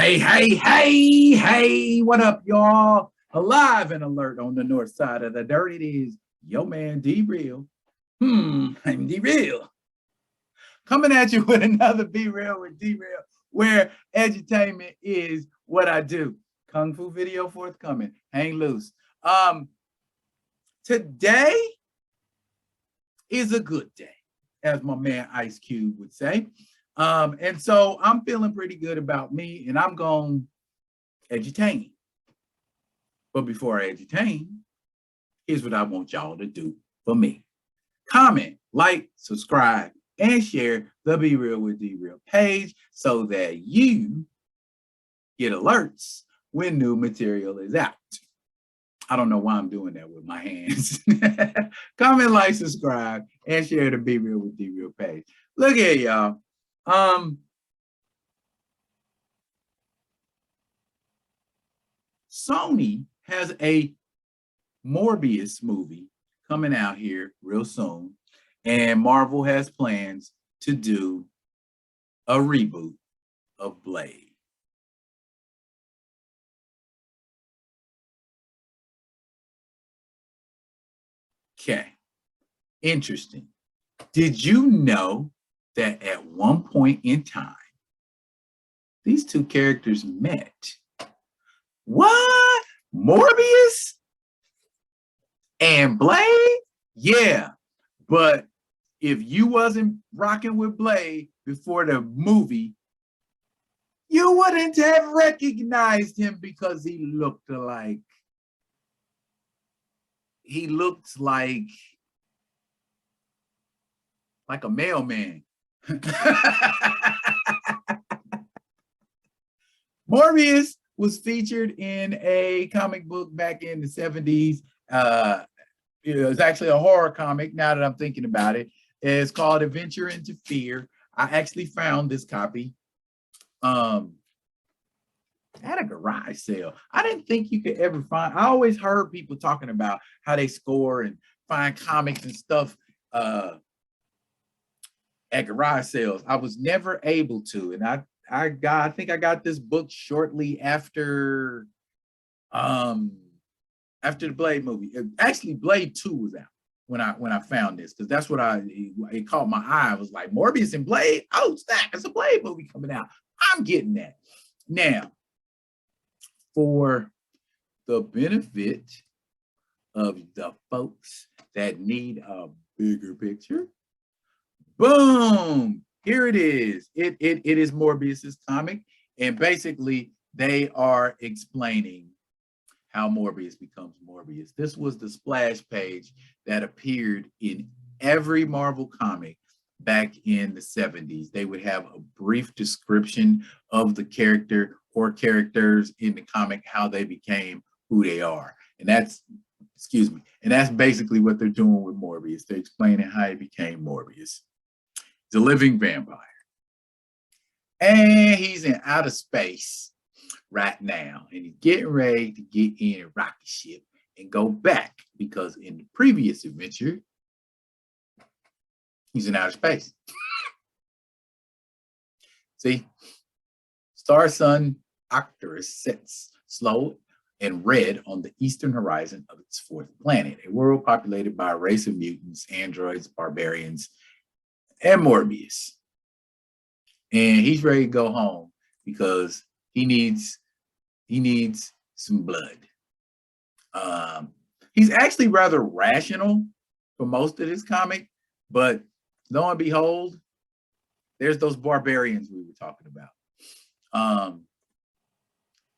Hey, what up, y'all? Alive and alert on the north side of the dirt. It is your man, D-Real. I'm D-Real. Coming at you with another Be Real with D-Real, where edutainment is what I do. Kung Fu video forthcoming. Hang loose. Today is a good day, as my man Ice Cube would say. And so I'm feeling pretty good about me, and I'm going to edutain. But before I edutain, here's what I want y'all to do for me. Comment, like, subscribe, and share the Be Real with D-Real page so that you get alerts when new material is out. I don't know why I'm doing that with my hands. Comment, like, subscribe, and share the Be Real with D-Real page. Look at y'all. Sony has a Morbius movie coming out here real soon, and Marvel has plans to do a reboot of Blade. Okay, interesting. Did you know that at one point in time, these two characters met? What? Morbius and Blade? Yeah, but if you wasn't rocking with Blade before the movie, you wouldn't have recognized him because he looked like a mailman. Morbius was featured in a comic book back in the 70s. It was actually a horror comic now that I'm thinking about it. It's called Adventure into Fear. I actually found this copy at a garage sale. I didn't think you could ever find, I always heard people talking about how they score and find comics and stuff at garage sales. I was never able to, and I think I got this book shortly after the Blade movie. Actually, Blade 2 was out when I found this, because that's what it caught my eye. I was like, Morbius and Blade? Oh, snap, it's a Blade movie coming out. I'm getting that. Now, for the benefit of the folks that need a bigger picture, boom, here it is. It is Morbius's comic, and basically they are explaining how Morbius becomes Morbius. This was the splash page that appeared in every Marvel comic back in the 70s. They would have a brief description of the character or characters in the comic, how they became who they are. And that's basically what they're doing with Morbius. They're explaining how he became Morbius. He's a living vampire. And he's in outer space right now, and he's getting ready to get in a rocket ship and go back, because in the previous adventure, he's in outer space. See, star sun Arcturus sets slow and red on the eastern horizon of its fourth planet, a world populated by a race of mutants, androids, barbarians, and Morbius. And he's ready to go home because he needs some blood. He's actually rather rational for most of this comic, but lo and behold, there's those barbarians we were talking about.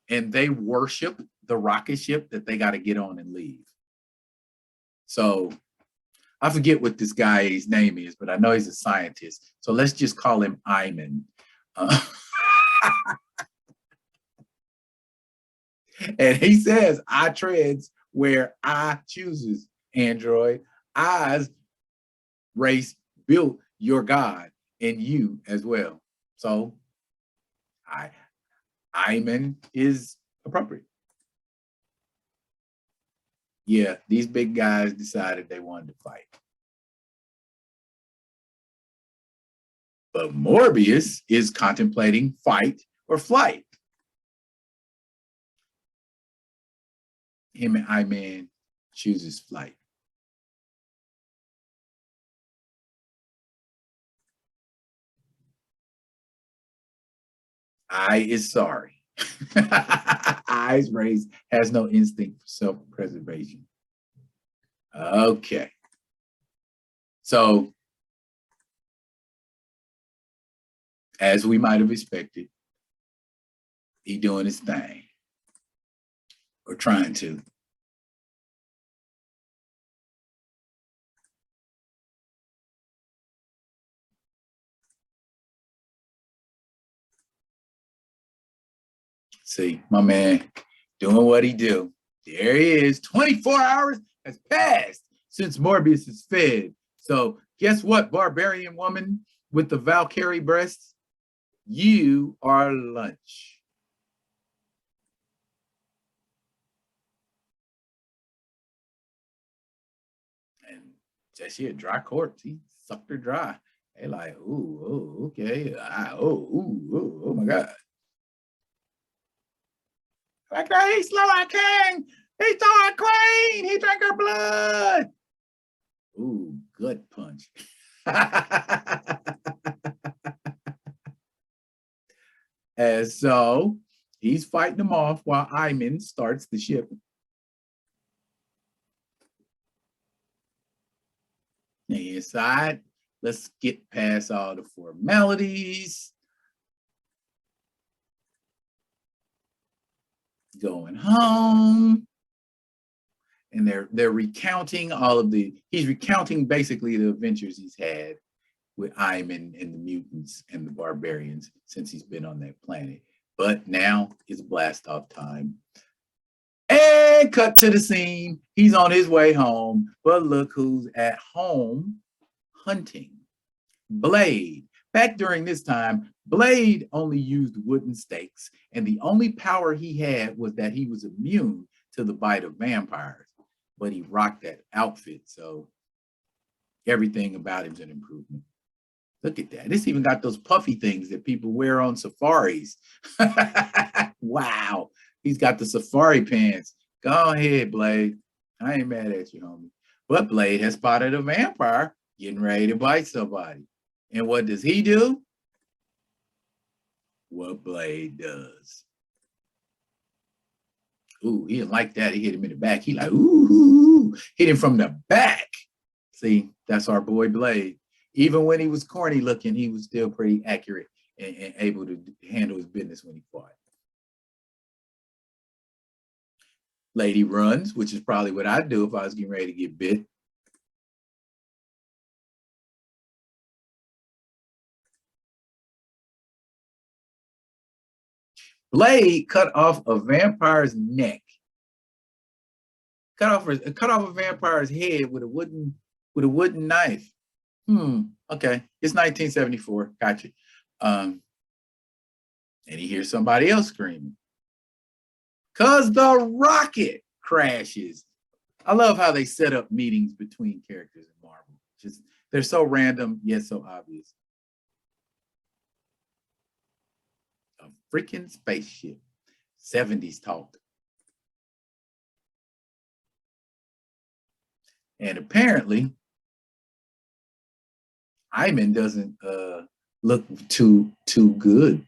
And they worship the rocket ship that they got to get on and leave. So I forget what this guy's name is, but I know he's a scientist. So let's just call him Iman. And he says, I treads where I chooses, android. I's race built your God, and you as well. So Iman is appropriate. Yeah, these big guys decided they wanted to fight. But Morbius is contemplating fight or flight. him and I-Man chooses flight. I is sorry. Eyes raised, has no instinct for self-preservation. Okay. So, as we might have expected, he doing his thing, or trying to. See, my man doing what he do. There he is. 24 hours has passed since Morbius is fed. So guess what, barbarian woman with the Valkyrie breasts? You are lunch. And Jesse, a dry corpse. He sucked her dry. They like, ooh, okay. Oh my God. Like, he slew our king. He saw our queen. He drank her blood. Ooh, gut punch. And so he's fighting them off while Iman starts the ship. Inside, let's get past all the formalities. Going home. And they're recounting all of he's recounting basically the adventures he's had with Iman and the mutants and the barbarians since he's been on that planet. But now it's blast off time. And cut to the scene. He's on his way home, but look who's at home hunting. Blade. Back during this time, Blade only used wooden stakes, and the only power he had was that he was immune to the bite of vampires. But he rocked that outfit, so everything about him's an improvement. Look at that. This even got those puffy things that people wear on safaris. Wow. He's got the safari pants. Go ahead, Blade. I ain't mad at you, homie. But Blade has spotted a vampire getting ready to bite somebody. And what does he do? What Blade does. Ooh, he didn't like that. He hit him in the back. He like, ooh, hit him from the back. See, that's our boy Blade. Even when he was corny looking, he was still pretty accurate and able to handle his business when he fought. Lady runs, which is probably what I'd do if I was getting ready to get bit. Blade cut off a vampire's neck. Cut off a vampire's head with a wooden knife. Okay. It's 1974. Gotcha. And he hears somebody else screaming. Cause the rocket crashes. I love how they set up meetings between characters in Marvel. Just they're so random, yet so obvious. A freaking spaceship. 70s talk. And apparently, Iman doesn't look too good.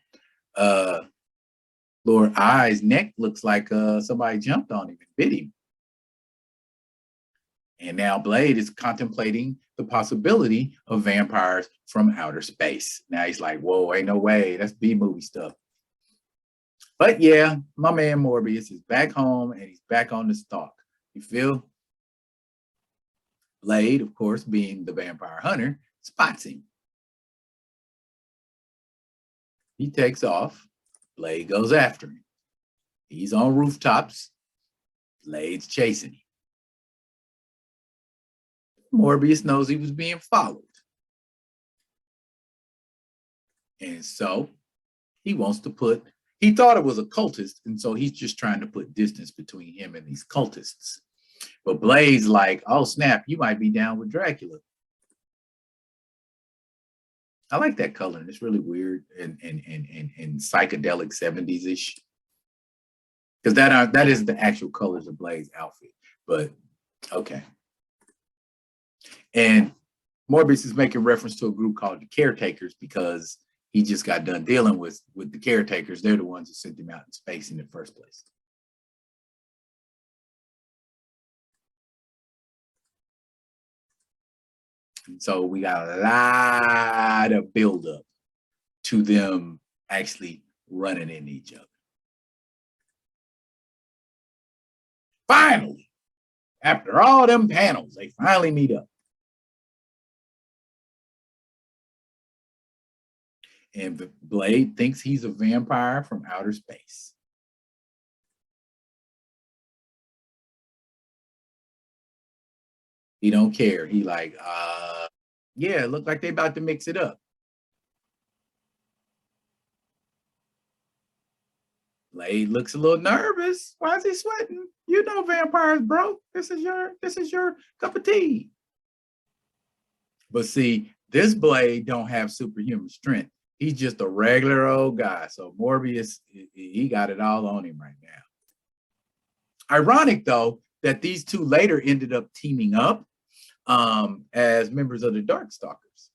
Lord I's neck looks like somebody jumped on him and bit him. And now Blade is contemplating the possibility of vampires from outer space. Now he's like, whoa, ain't no way. That's B-movie stuff. But yeah, my man Morbius is back home and he's back on the stalk. You feel? Blade, of course, being the vampire hunter, spots him. He takes off. Blade goes after him. He's on rooftops. Blade's chasing him. Morbius knows he was being followed. And so he wants to he thought it was a cultist, and so he's just trying to put distance between him and these cultists. But Blade's like, oh snap, you might be down with Dracula. I like that color. It's really weird and psychedelic 70s-ish. because that is the actual colors of Blade's outfit. But okay. And Morbius is making reference to a group called the Caretakers because he just got done dealing with the Caretakers. They're the ones who sent him out in space in the first place. And so we got a lot of buildup to them actually running into each other. Finally, after all them panels, they finally meet up. And Blade thinks he's a vampire from outer space. He don't care. He like, yeah, it looked like they about to mix it up. Blade looks a little nervous. Why is he sweating? You know vampires, bro. This is your cup of tea. But see, this Blade don't have superhuman strength. He's just a regular old guy. So Morbius, he got it all on him right now. Ironic, though, that these two later ended up teaming up as members of the Darkstalkers.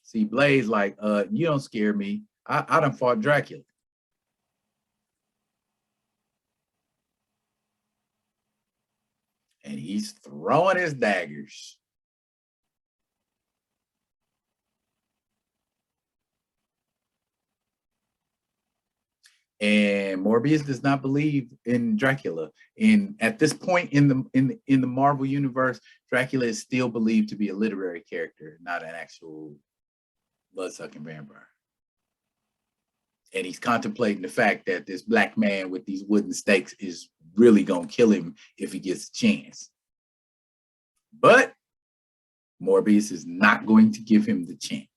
See, Blade's like, you don't scare me. I done fought Dracula. And he's throwing his daggers. And Morbius does not believe in Dracula. And at this point in the Marvel universe, Dracula is still believed to be a literary character, not an actual blood-sucking vampire. And he's contemplating the fact that this black man with these wooden stakes is really gonna kill him if he gets a chance. But Morbius is not going to give him the chance.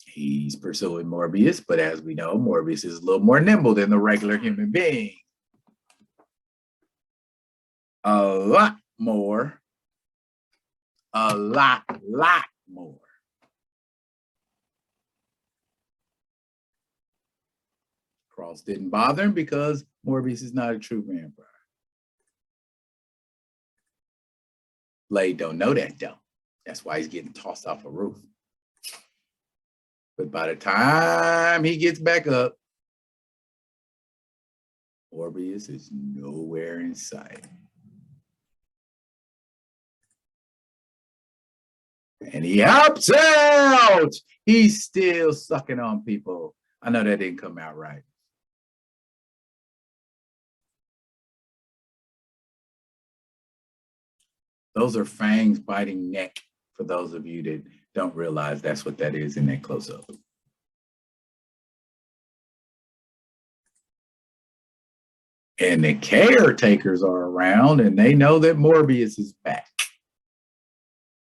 He's pursuing Morbius, but as we know, Morbius is a little more nimble than the regular human being. A lot more. A lot more. Cross didn't bother him because Morbius is not a true vampire. Blade don't know that though. That's why he's getting tossed off a roof. But by the time he gets back up, Morbius is nowhere in sight. And he helps out. He's still sucking on people. I know that didn't come out right. Those are fangs biting neck, for those of you that don't realize that's what that is in that close-up. And the caretakers are around and they know that Morbius is back.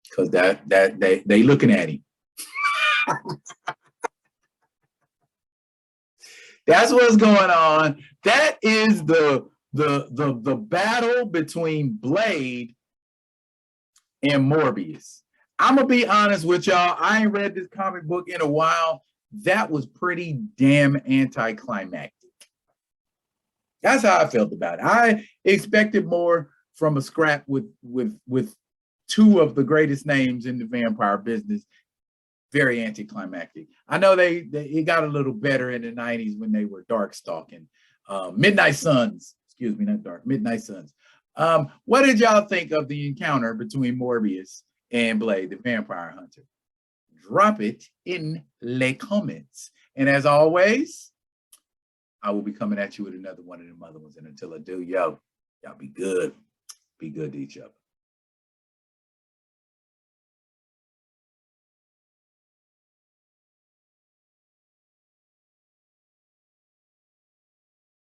Because they looking at him. That's what's going on. That is the battle between Blade and Morbius. I'm gonna be honest with y'all. I ain't read this comic book in a while. That was pretty damn anticlimactic. That's how I felt about it. I expected more from a scrap with two of the greatest names in the vampire business. Very anticlimactic. I know it got a little better in the 90s when they were dark stalking. Midnight Suns, excuse me, not dark, Midnight Suns. What did y'all think of the encounter between Morbius and Blade, the vampire hunter? Drop it in the comments. And as always, I will be coming at you with another one of them other ones. And until I do, y'all be good. Be good to each other.